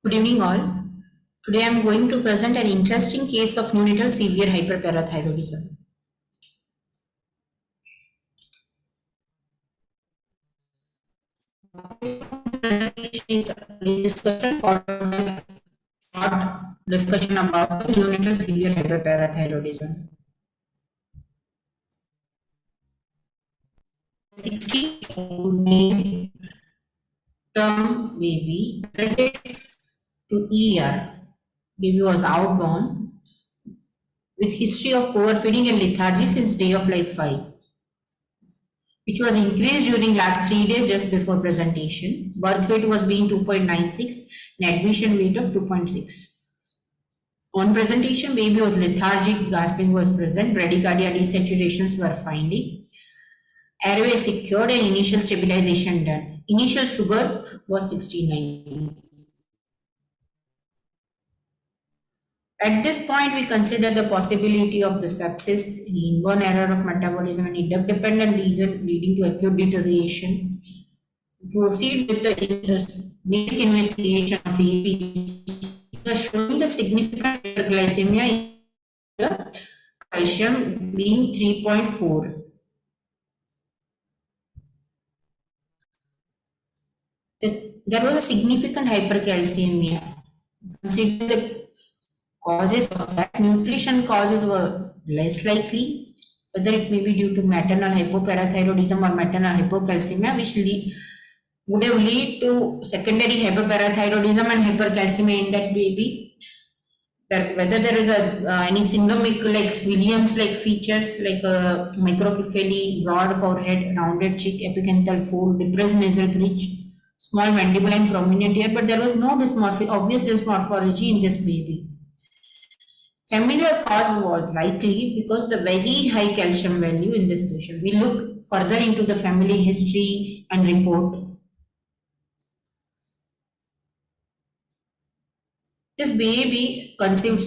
Good evening all. Today I am going to present an interesting case of neonatal severe hyperparathyroidism. Discussion for short discussion about neonatal severe hyperparathyroidism. 60-year-old male term baby to ER. Baby was outborn with history of poor feeding and lethargy since day of life 5. Which was increased during last 3 days just before presentation. Birth weight was being 2.96 and admission weight of 2.6. On presentation, baby was lethargic, gasping was present, bradycardia desaturations were finding, airway secured and initial stabilization done. Initial sugar was 69. At this point, we consider the possibility of the sepsis, inborn error of metabolism, and drug-dependent reason leading to acute deterioration. Proceed with the basic investigation of ABE, showing the significant hyperglycemia in the calcium being 3.4. There was a significant hypercalcemia. Consider the causes of that. Nutrition causes were less likely, whether it may be due to maternal hypoparathyroidism or maternal hypocalcemia, which would have lead to secondary hyperparathyroidism and hypercalcemia in that baby. That whether there is any syndromic like Williams like features like microcephaly, broad forehead, rounded cheek, epicanthal fold, depressed nasal bridge, small mandible and prominent ear, but there was no obvious dysmorphology in this baby. Familial cause was likely because the very high calcium value in this patient. We look further into the family history and report. This baby was conceived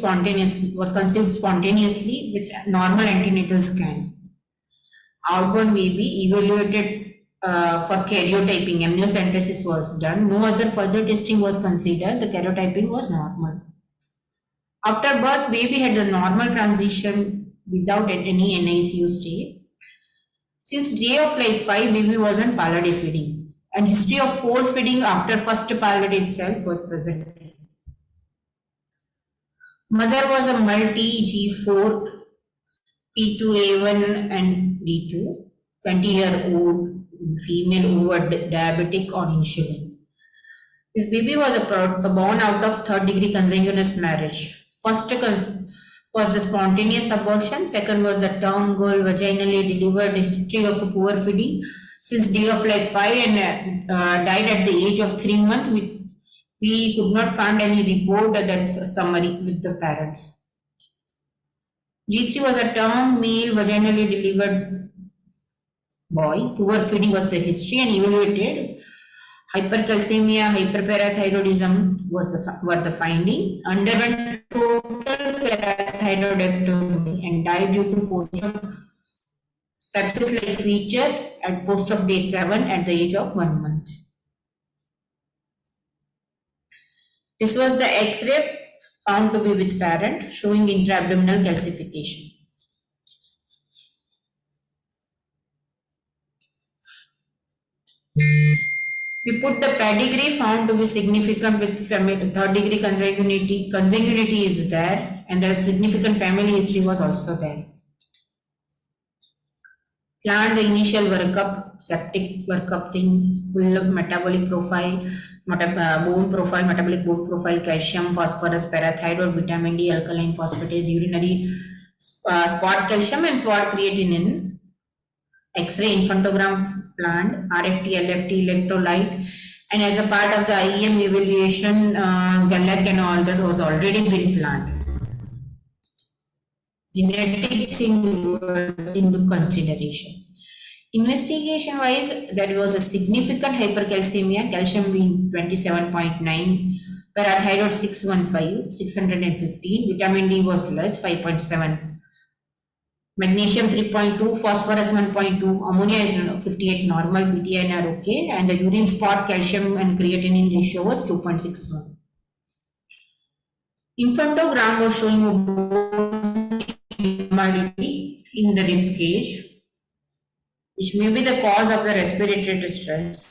spontaneously with normal antenatal scan. Outborn baby evaluated for karyotyping. Amniocentesis was done. No other further testing was considered. The karyotyping was normal. After birth, baby had a normal transition without any NICU stay. Since day of life 5, baby was on pallid feeding, and history of force feeding after first pallid itself was present. Mother was a multi G4, P2A1 and D2, 20-year-old female who was diabetic on insulin. This baby was born out of third-degree consanguineous marriage. First was the spontaneous abortion. Second was the term girl vaginally delivered. History of poor feeding since day of life 5 and died at the age of 3 months. We could not find any report that summary with the parents. G3 was a term male vaginally delivered boy. Poor feeding was the history and evaluated. Hypercalcemia, hyperparathyroidism were the finding. Underwent total parathyroidectomy and died due to post of sepsis-like feature at post of day 7 at the age of 1 month. This was the X-ray found to be with parent showing intra-abdominal calcification. We put the pedigree found to be significant with third degree consanguinity. Consanguinity is there and the significant family history was also there. Planned the initial workup, septic workup thing, full metabolic profile, bone profile, metabolic bone profile, calcium, phosphorus, parathyroid, vitamin D, alkaline phosphatase, urinary spot calcium and spot creatinine, X-ray infantogram planned, RFT, LFT, electrolyte, and as a part of the IEM evaluation, GALAC and all that was already been planned. Genetic thing into consideration. Investigation wise, there was a significant hypercalcemia, calcium being 27.9, parathyroid 615, vitamin D was less 5.7, magnesium 3.2, phosphorus 1.2, ammonia is 58 normal, PTN are okay, and the urine spot calcium and creatinine ratio was 2.61. Infantogram was showing a bone abnormality in the rib cage, which may be the cause of the respiratory distress.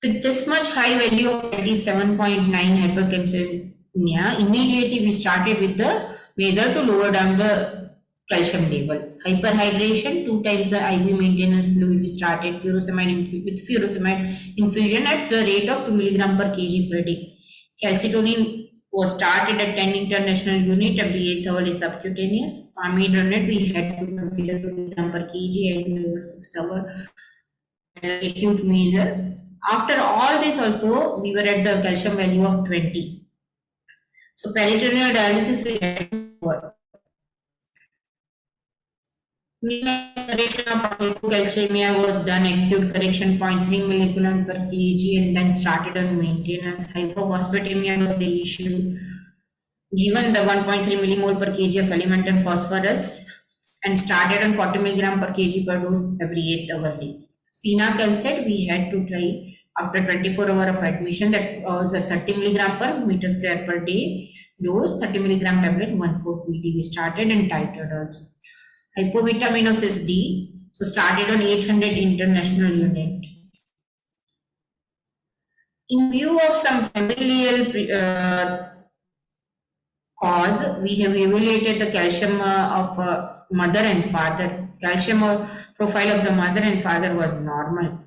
With this much high value of 27.9 hypercalcemia, immediately we started with the measure to lower down the calcium level. Hyperhydration, 2 times the IV maintenance fluid, we started with furosemide infusion at the rate of 2 milligram per kg per day. Calcitonin was started at 10 international unit every 8th hour is subcutaneous. Palmitonate we had to consider 2 milligram per kg every 6 hours acute measure. After all this also, we were at the calcium value of 20. So peritoneal dialysis we had to work. Correction of hypocalcemia was done acute correction 0.3 milliculan per kg and then started on maintenance. Hypophosphatemia was the issue. Given the 1.3 millimole per kg of elemental phosphorus and started on 40 milligram per kg per dose every 8th hour day. Sinacalcet we had to try after 24 hour of admission, that was a 30 milligram per meter square per day dose, 30 milligram tablet 1/4 PD we started and titrated also. Hypovitaminosis D, so started on 800 international unit. In view of some familial cause, we have evaluated the calcium of mother and father. Calcium profile of the mother and father was normal.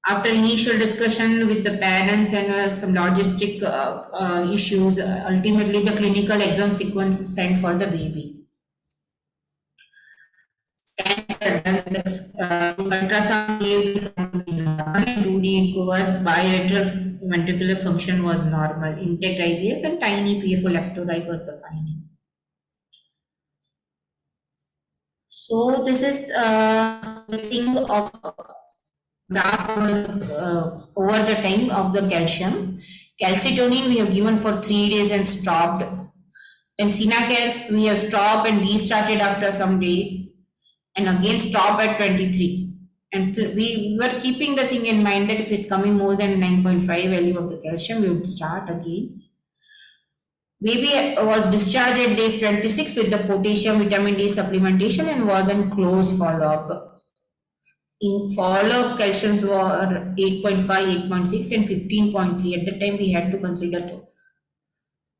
After initial discussion with the parents and some logistic issues, ultimately the clinical exome sequence is sent for the baby. Ultrasound gave normal, 2D was bilateral ventricular function was normal, intact IVS and tiny PFO left to right was the finding. So this is the thing of graph over the time of the calcium. Calcitonin we have given for 3 days and stopped. And Sinacals we have stopped and restarted after some day and again stop at 23. And we were keeping the thing in mind that if it's coming more than 9.5 value of the calcium, we would start again. Baby was discharged at day 26 with the potassium vitamin D supplementation and was on close follow-up. In follow-up, calciums were 8.5, 8.6 and 15.3. At the time, we had to consider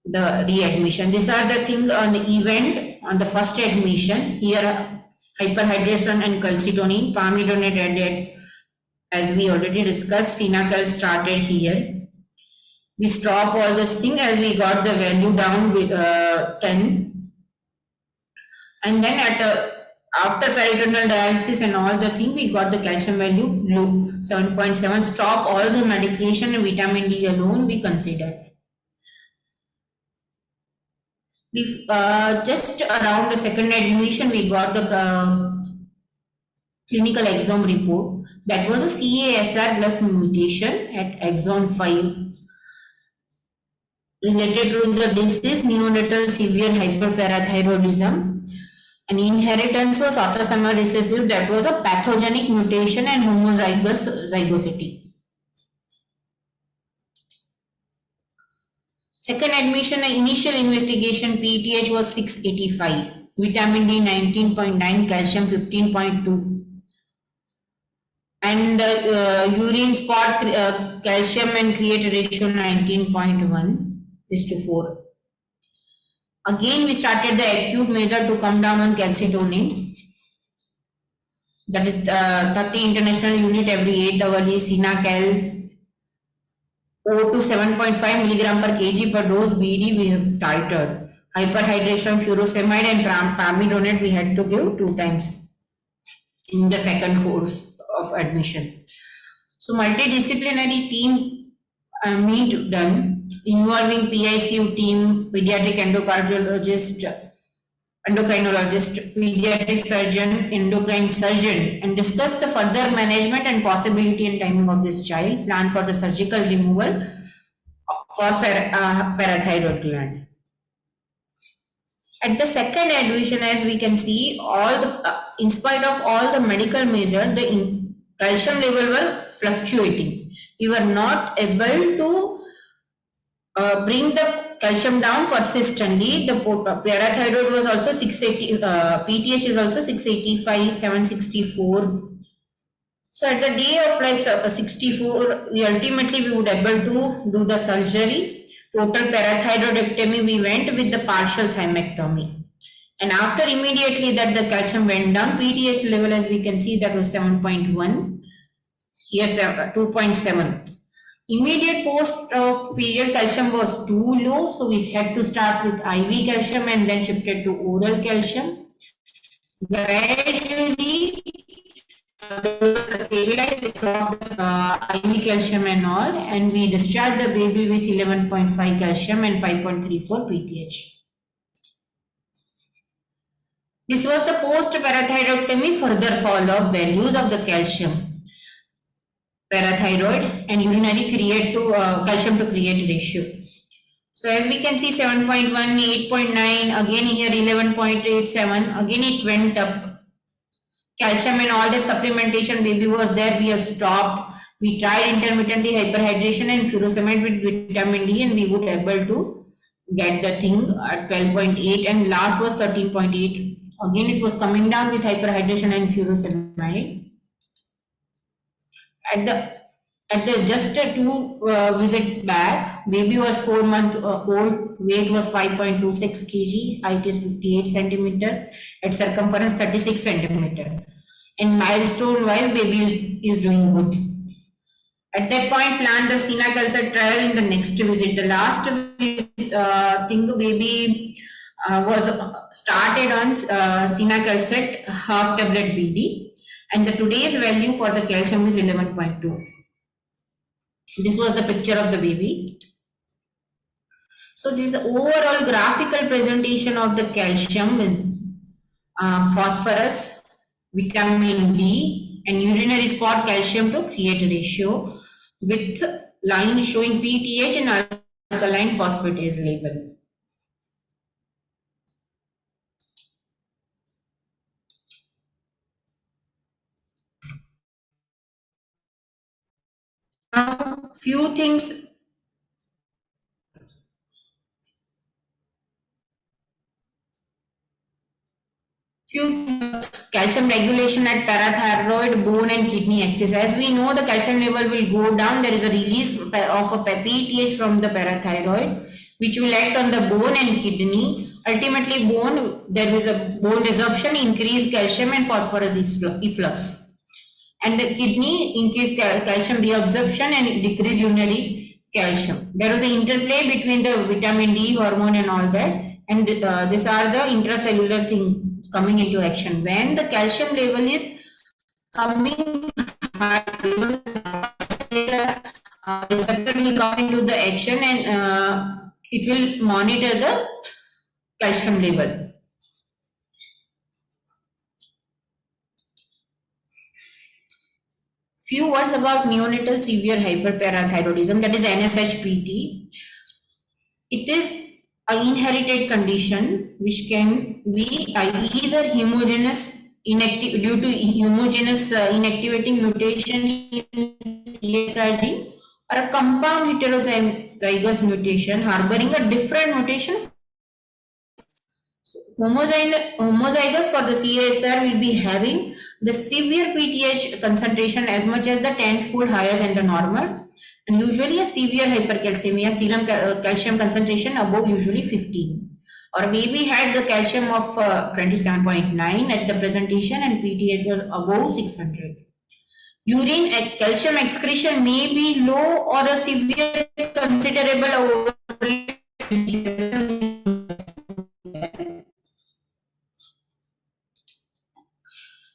the readmission. These are the things on the event on the first admission. Here, hyperhydration and calcitonin, palmitonate added, as we already discussed. Sinacal started here. We stop all this thing as we got the value down with 10, and then after peritoneal dialysis and all the thing, we got the calcium value low 7.7. Stop all the medication and vitamin D alone we consider. We just around the second admission, we got the clinical exome report. That was a CASR plus mutation at exon 5. Related to the disease, neonatal severe hyperparathyroidism. And inheritance was autosomal recessive, that was a pathogenic mutation and homozygous zygosity. Second admission, initial investigation, PTH was 685, vitamin D 19.9, calcium 15.2. And urine spot calcium and create ratio 19.1:4. Again, we started the acute measure to come down on calcitonin. That is 30 international unit every 8 hourly. Sinacal 4 to 7.5 milligram per kg per dose BD we have titrated. Hyperhydration, furosemide and palmitonate we had to give 2 times in the second course of admission. So multidisciplinary team meet done involving PICU team, pediatric endocrinologist, pediatric surgeon, endocrine surgeon, and discuss the further management and possibility and timing of this child. Plan for the surgical removal for parathyroid gland. At the second admission, as we can see, all the in spite of all the medical measures, the calcium level were fluctuating. We were not able to bring the calcium down persistently. The parathyroid was also 680, PTH is also 685, 764. So at the day of life 64, we ultimately we would able to do the surgery. Total parathyroidectomy we went with the partial thymectomy. And after immediately that the calcium went down, PTH level as we can see that was 7.1. Here's 2.7. Immediate post period calcium was too low, so we had to start with IV calcium and then shifted to oral calcium. Gradually, stabilized, we stopped IV calcium and all, and we discharged the baby with 11.5 calcium and 5.34 PTH. This was the post parathyroidectomy further follow-up values of the calcium, parathyroid and urinary create to calcium to create ratio. So as we can see 7.1, 8.9, again here 11.87, again it went up. Calcium and all the supplementation baby was there, we have stopped. We tried intermittently hyperhydration and furosemide with vitamin D and we would able to get the thing at 12.8 and last was 13.8. Again it was coming down with hyperhydration and furosemide. At the just a two visit back, baby was 4 month old, weight was 5.26 kg, height is 58 centimeter, at circumference 36 centimeter. And milestone wise, baby is doing good. At that point, planned the Sina-Calcet trial in the next visit. The last thing baby was started on Sina-Calcet half tablet BD, and the today's value for the calcium is 11.2. This was the picture of the baby. So this is overall graphical presentation of the calcium with phosphorus, vitamin D and urinary spot calcium to create a ratio with line showing PTH and alkaline phosphatase level. Now, few things. Calcium regulation at parathyroid, bone and kidney axis. As we know, the calcium level will go down. There is a release of a PTH from the parathyroid, which will act on the bone and kidney. Ultimately, there is a bone resorption, increased calcium and phosphorus efflux. And the kidney increase calcium reabsorption and decrease urinary calcium. There is an interplay between the vitamin D hormone and all that, and these are the intracellular things coming into action. When the calcium level is coming high, receptor will come into the action and it will monitor the calcium level. Few words about neonatal severe hyperparathyroidism, that is NSHPT. It is an inherited condition which can be either homogeneous due to homogeneous inactivating mutation in CSR gene or a compound heterozygous mutation harboring a different mutation. So, homozygous for the CSR will be having the severe PTH concentration as much as the 10-fold higher than the normal, and usually a severe hypercalcemia, serum calcium concentration above usually 15. Or baby had the calcium of 27.9 at the presentation and PTH was above 600. Urine calcium excretion may be low or a severe considerable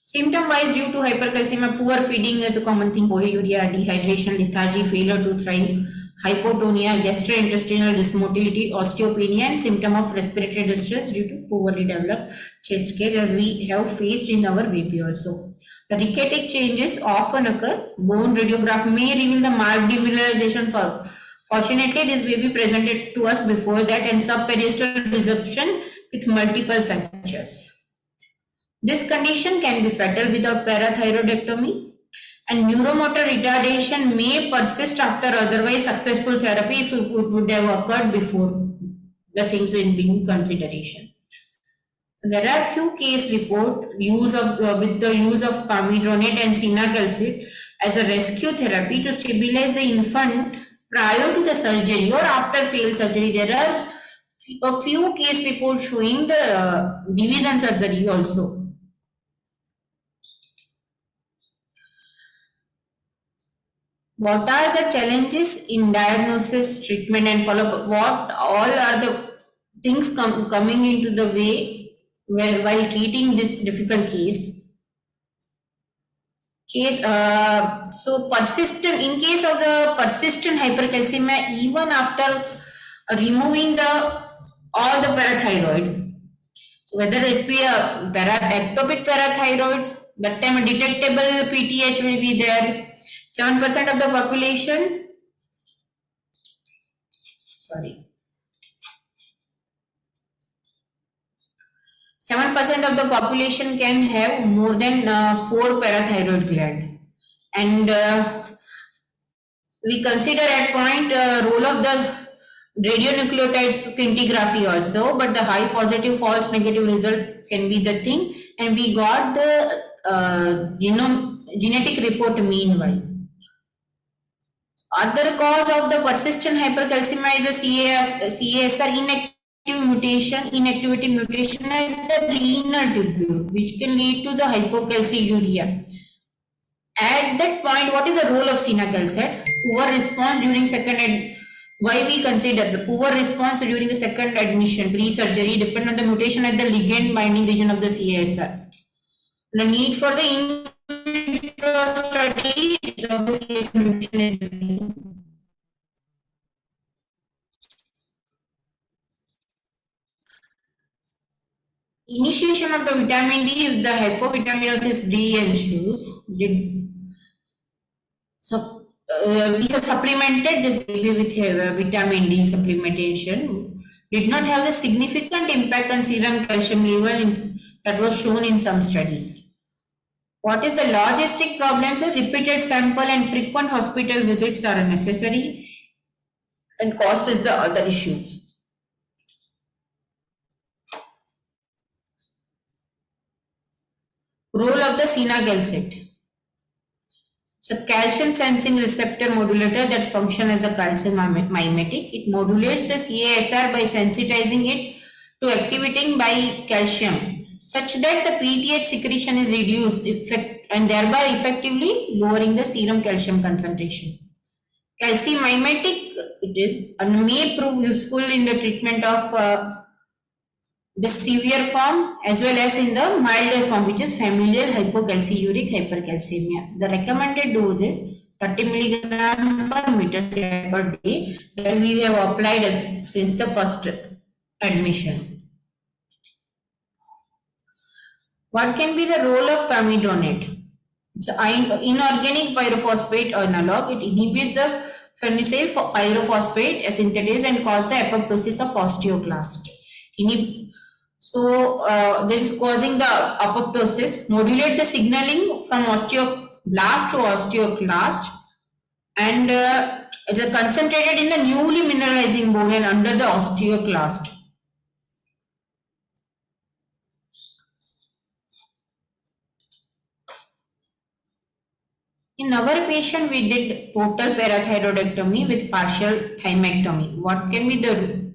Symptom wise, due to hypercalcemia, poor feeding is a common thing, polyuria, dehydration, lethargy, failure to thrive, hypotonia, gastrointestinal dysmotility, osteopenia, and symptom of respiratory distress due to poorly developed chest cage, as we have faced in our baby also. The rickety changes often occur. Bone radiograph may reveal the marked demineralization. Fortunately, this baby presented to us before that and subperiosteal resorption with multiple fractures. This condition can be fatal without parathyroidectomy. And neuromotor retardation may persist after otherwise successful therapy if it would have occurred before the things in being consideration. So there are few case report use of with the use of pamidronate and sinacalcid as a rescue therapy to stabilize the infant prior to the surgery or after failed surgery. There are a few case reports showing the division surgery also. What are the challenges in diagnosis, treatment, and follow-up? What all are the things coming into the way while treating this difficult case? So persistent, in case of the persistent hypercalcemia, even after removing the all the parathyroid, so whether it be a ectopic parathyroid, that time a detectable PTH will be there. 7% of the population, sorry, 7% of the population can have more than 4 parathyroid gland, and we consider at point role of the radionucleotide scintigraphy also, but the high positive false negative result can be the thing, and we got the genetic report meanwhile. Other cause of the persistent hypercalcemia is a CASR inactivity mutation at the renal tubule, which can lead to the hypocalciuria. At that point, what is the role of sinacalcid? Poor response during why we consider the poor response during the second admission pre-surgery depend on the mutation at the ligand binding region of the CASR. The need for the in vitro study is of the CASR mutation. Initiation of the vitamin D if the hypovitaminosis D ensues. So we have supplemented this baby with vitamin D supplementation. Did not have a significant impact on serum calcium level that was shown in some studies. What is the logistic problems? Repeated sample and frequent hospital visits are necessary, and cost is the other issues. Role of the sinacalcid. It's a calcium sensing receptor modulator that functions as a calcium mimetic. It modulates the CASR by sensitizing it to activating by calcium, such that the PTH secretion is reduced and thereby effectively lowering the serum calcium concentration. Calcium mimetic it is and may prove useful in the treatment of the severe form as well as in the milder form, which is familial hypocalciuric hypercalcemia. The recommended dose is 30 milligram per meter per day that we have applied since the first admission. What can be the role of pamidronate? It's an inorganic pyrophosphate analog. It inhibits the phenycyl pyrophosphate synthetase and causes the apoptosis of osteoclast. So this is causing the apoptosis, modulate the signaling from osteoblast to osteoclast, and it is concentrated in the newly mineralizing bone and under the osteoclast. In our patient, we did total parathyroidectomy with partial thymectomy. What can be the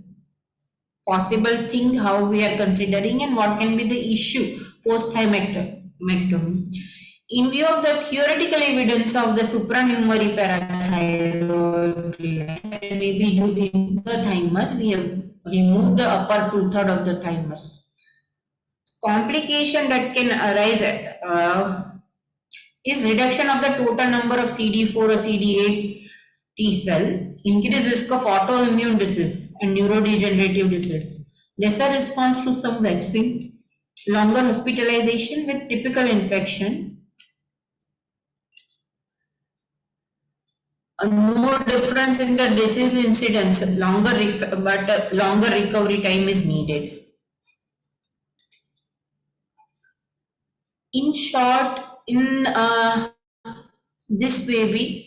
possible thing how we are considering and what can be the issue post thymectomy? In view of the theoretical evidence of the supranumerary parathyroid gland, maybe during the thymus, we have removed the upper 2/3 of the thymus. Complication that can arise is reduction of the total number of CD4 or CD8 T cell, increased risk of autoimmune disease and neurodegenerative disease, lesser response to some vaccine, longer hospitalization with typical infection, no difference in the disease incidence, but longer recovery time is needed. In short, in This way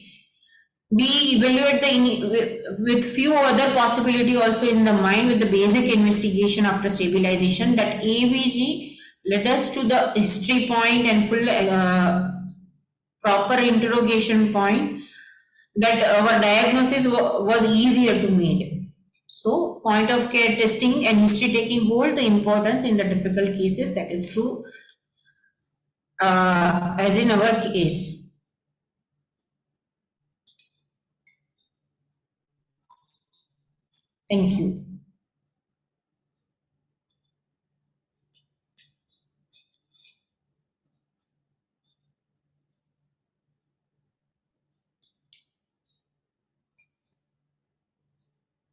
we evaluate with few other possibility also in the mind with the basic investigation after stabilization that ABG led us to the history point and full proper interrogation point that our diagnosis was easier to make. So point of care testing and history taking hold the importance in the difficult cases. That is true as in our case. Thank you.